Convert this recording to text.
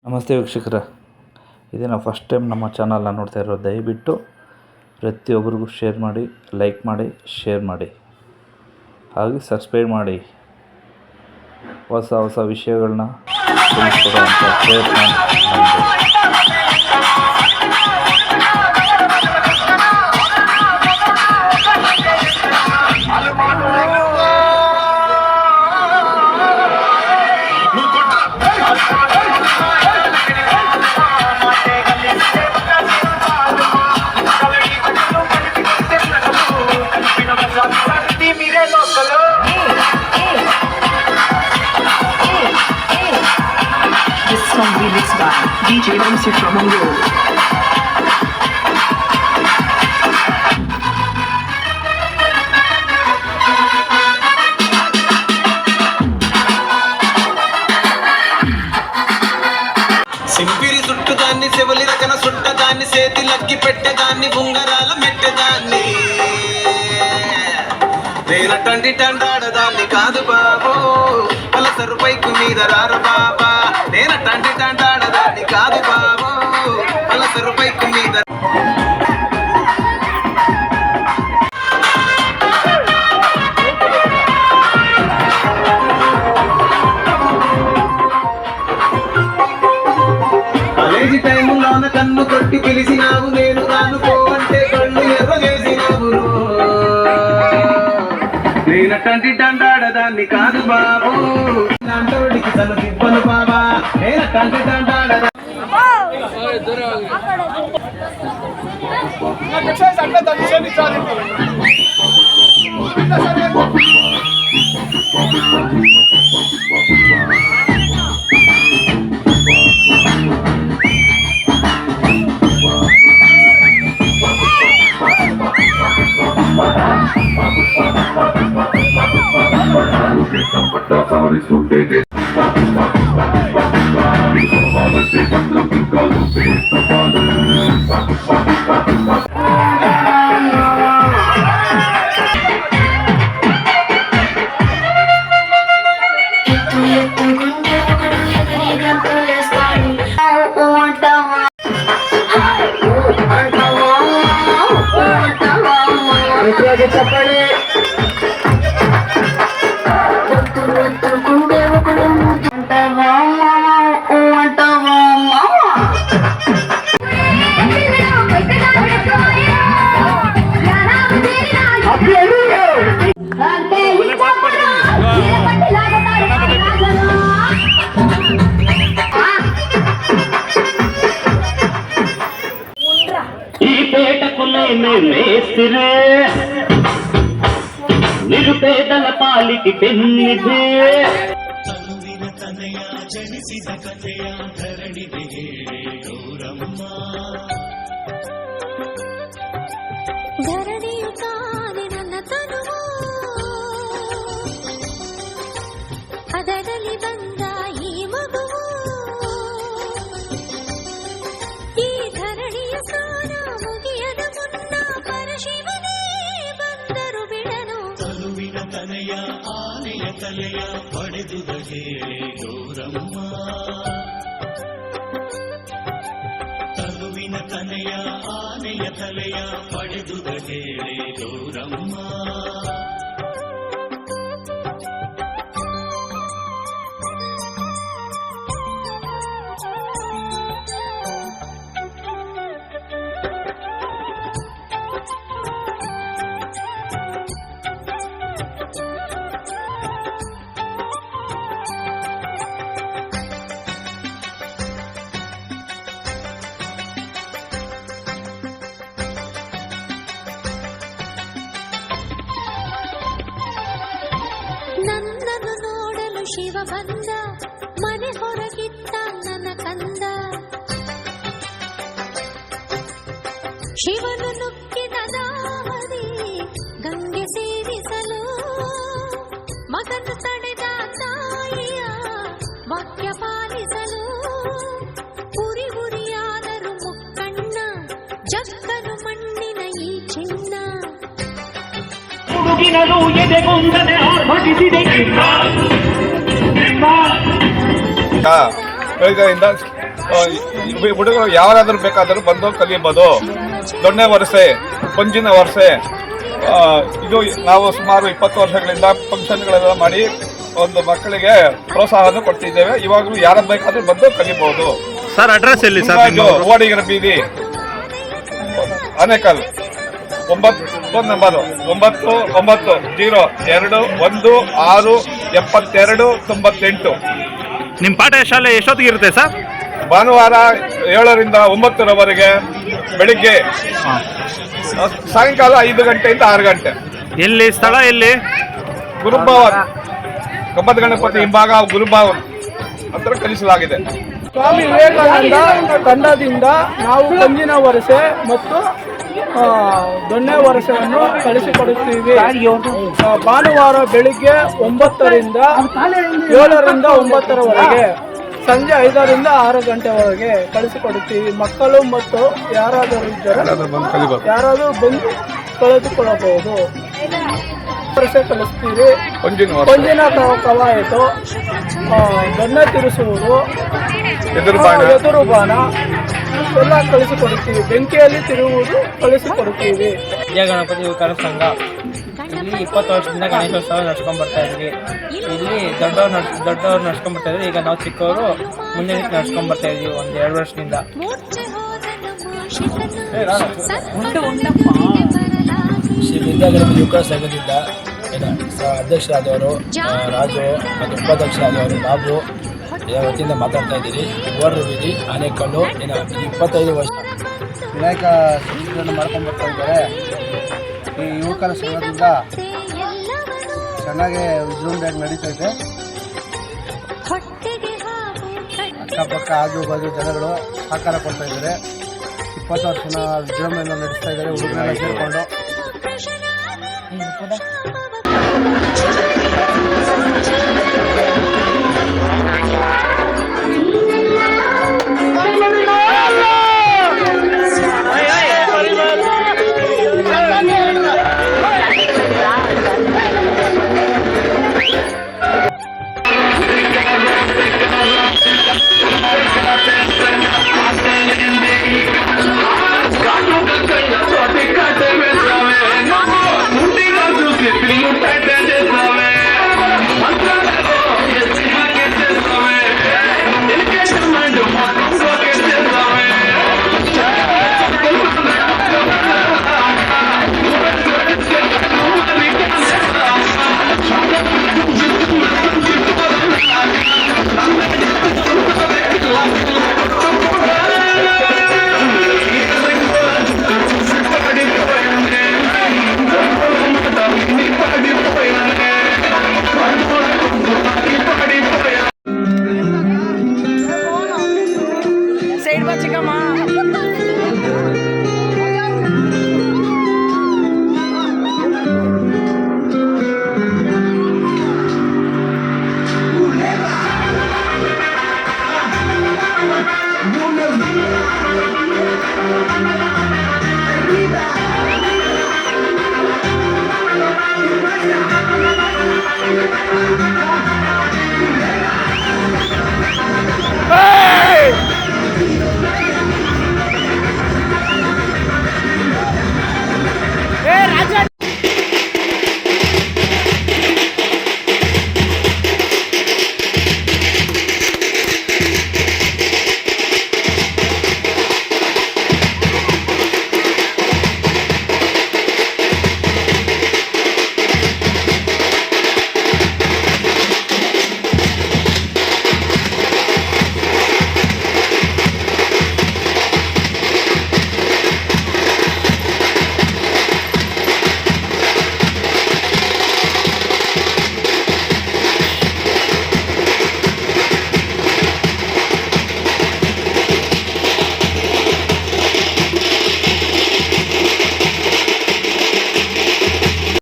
ನಮಸ್ತೆ ವೀಕ್ಷಕರ, ಇದೇ ನಾವು ಫಸ್ಟ್ ಟೈಮ್ ನಮ್ಮ ಚಾನಲ್ನ ನೋಡ್ತಾ ಇರೋದು. ದಯವಿಟ್ಟು ಪ್ರತಿಯೊಬ್ಬರಿಗೂ ಶೇರ್ ಮಾಡಿ, ಲೈಕ್ ಮಾಡಿ, ಶೇರ್ ಮಾಡಿ, ಹಾಗೆ ಸಬ್ಸ್ಕ್ರೈಬ್ ಮಾಡಿ. ಹೊಸ ಹೊಸ ವಿಷಯಗಳನ್ನ ತಿಳಿಸ್ಕೊಡುವಂಥ ಪ್ರಯತ್ನ ನಮ್ಮದು. This song remixed by DJ Ramsey from Mongolia. సింపిరి చుట్టుదాన్ని Shivali రకన సుట్టదాన్ని చేతి లక్కి పెట్టేదాన్ని ఉంగరాల మెట్టేదాన్ని నేనటంటి టంటాడదాన్ని కాదు బాబు పలసరు పైకు మీద రారు బాబా. నేనటంటి టంటాడదాన్ని కాదు బాబు పలసరు పైకు మీద. కాలేజీ టైములోన కన్ను కొట్టి పిలిచినావు, నేను కానుకో అంటే కళ్ళు ఎర్ర చేసినావు. నేనటంటి దండాడదాన్ని కాదు బాబు, నాంటోడికి తను తిప్పను బాబా. నేనటంటి దండాడదా చెప్పండి. ఈ పేటకు మేస్తిరే, నిరుపేదల పాలికి పెన్నిదే. ಧರಣಿಯು ಕಾಣೆ ನನ್ನ ತನುವು, ಅದರಲ್ಲಿ ಬಂದ ಈ ಮಗುವು. ಈ ಧರಣಿಯ ಸ್ನಾನ ಮುಗಿಯದ ಮುನ್ನ ಪರಶಿವನೇ ಬಂದರು ಬಿಡನು. ತನುವಿನ ತನೆಯ ಆನೆಯ ತಲೆಯ ಪಡೆದುದ ಹೇಳಿ ಗೌರಮ್ಮ. ತನುವಿನ ತನೆಯ ಆನೆಯ ತಲೆಯ ಪಡೆದುದ ಹೇಳಿ ಗೌರಮ್ಮ. ನನ್ನನ್ನು ನೋಡಲು ಶಿವ ಬಂದ, ಮನೆ ಹೊರಗಿದ್ದ ನನ್ನ ಕಂದ. ಶಿವನು ನುಗ್ಗಿದ ದಾವದಿ ಗಂಗೆ ಸೇರಿಸಲು, ಮಗನು ತಡೆದ ತಾಯಿಯ ವಾಕ್ಯ ಪಾಲಿಸಲು. ಉರಿ ಉರಿಯಾದರು ಮುಕ್ಕಣ್ಣ, ಜಕ್ಕನು ಮಣ್ಣಿನ ಈ ಚಿನ್ನ. ಹುಡುಗಿನಲು ಎದೆಗೊಂದನೆ ಆರ್ಭಟಿಸಿದೆ. ಈಗ ಹುಡುಗರು ಯಾರಾದರೂ ಬೇಕಾದರೂ ಬಂದು ಕಲಿಯಬಹುದು. ದೊಣ್ಣೆ ವರಸೆ, ಪಂಜಿನ ವರಸೆ, ಇದು ನಾವು ಸುಮಾರು 20 ವರ್ಷಗಳಿಂದ ಫಂಕ್ಷನ್ಗಳೆಲ್ಲ ಮಾಡಿ ಒಂದು ಮಕ್ಕಳಿಗೆ ಪ್ರೋತ್ಸಾಹವನ್ನು ಕೊಡ್ತಿದ್ದೇವೆ. ಇವಾಗಲೂ ಯಾರು ಬೇಕಾದರೂ ಬಂದು ಕಲಿಬಹುದು. ಸರ್ ಅಡ್ರೆಸ್ ಎಲ್ಲಿ ಸರ್? ಓಡಿಗರ ಬೀದಿ, ಆನೇಕಲ್. Phone number 9902167298. ನಿಮ್ಮ ಪಾಠ ಶಾಲೆ ಎಷ್ಟೊತ್ತಿಗೆ ಇರುತ್ತೆ ಸರ್? ಭಾನುವಾರ 7ರಿಂದ 9ರವರೆಗೆ, ಬೆಳಿಗ್ಗೆ ಸಾಯಂಕಾಲ 5 ಗಂಟೆಯಿಂದ 6 ಗಂಟೆ. ಎಲ್ಲಿ ಸ್ಥಳ ಎಲ್ಲಿ? ಗುರುಭವನ್, ಕಬ್ಬದ ಗಣಪತಿ ಹಿಂಭಾಗ ಗುರುಭವನ್ ಹತ್ರ ಕಲಿಸಲಾಗಿದೆ. ಸ್ವಾಮಿ ವಿವೇಕಾನಂದ ತಂಡದಿಂದ ನಾವು ಪಂಜಿನ ವರಸೆ ಮತ್ತು ದೊಣ್ಣೆ ವರಸೆಯನ್ನು ಕಳಿಸಿಕೊಡುತ್ತೀವಿ. ಭಾನುವಾರ ಬೆಳಿಗ್ಗೆ 9ರಿಂದ 7ರಿಂದ 9ರವರೆಗೆ, ಸಂಜೆ 5ರಿಂದ 6 ಗಂಟೆವರೆಗೆ ಕಳಿಸಿಕೊಡುತ್ತೀವಿ. ಮಕ್ಕಳು ಮತ್ತು ಯಾರಾದರೂ ಇದ್ದರೆ ಯಾರಾದರೂ ಬಂದು ಕಳೆದುಕೊಳ್ಳಬಹುದು. ವರಸೆ ಕಲಿಸ್ತೀವಿ. ಪಂಜಿನ ಕವಾಯತು, ದೊಣ್ಣೆ ತಿರುಸುವುದು, ಎದುರು ಬಾಣ ಎಲ್ಲ ಕಳಿಸಿಕೊಡುತ್ತೀವಿ. ಬೆಂಕಿಯಲ್ಲಿ ತಿರುವುದು ಕಳಿಸಿಕೊಡುತ್ತೀವಿ. ವಿಜಯ ಗಣಪತಿ ಯುವಕರ ಸಂಘ ಇಲ್ಲಿ 20 ವರ್ಷದಿಂದ ಗಣೇಶೋತ್ಸವ ನಡ್ಸ್ಕೊಂಡ್ ಬರ್ತಾ ಇದ್ವಿ. ಇಲ್ಲಿ ದೊಡ್ಡವ್ರು ನಡ್ಸ್ಕೊಂಡ್ ಬರ್ತಾ ಇದ್ವಿ. ಈಗ ನಾವು ಚಿಕ್ಕವರು ಮುಂದೆ ನಡ್ಸ್ಕೊಂಡ್ ಬರ್ತಾ ಇದೀವಿ 1-2 ವರ್ಷದಿಂದ. ಶ್ರೀ ವಿದ್ಯಾ ಗಣಪತಿ ಯುವಕರ ಸಂಘದಿಂದ ಅಧ್ಯಕ್ಷರಾದವರು ರಾಜು ಮತ್ತು ಉಪಾಧ್ಯಕ್ಷರಾದವರು ಬಾಬು ವತಿಯಿಂದ ಮಾತಾಡ್ತಾ ಇದ್ದೀರಿ. ಓಡ್ರ ಬೀದಿ, ಆನೇಕಲ್ಲು. 25 ವರ್ಷ ವಿನಾಯಕ ಚತುರ್ಥಿಯನ್ನು ಮಾಡ್ಕೊಂಡು ಬರ್ತಾ ಇದ್ದಾರೆ. ಈ ಯುವಕರ ಸಂಘದಿಂದ ಚೆನ್ನಾಗಿ ವಿಜೃಂಭಣೆಯಾಗಿ ನಡೀತಾ ಇದೆ. ಅಕ್ಕಪಕ್ಕ ಆಜು ಬಾಜು ಜನಗಳು ಸಹಕಾರ ಕೊಡ್ತಾ ಇದ್ದಾರೆ. 20 ವರ್ಷನ ವಿಜೃಂಭಣೆಯನ್ನು ನಡೆಸ್ತಾ ಇದ್ದಾರೆ ಹುಡುಗರೆಲ್ಲ ಸೇರಿಕೊಂಡು. Thank you.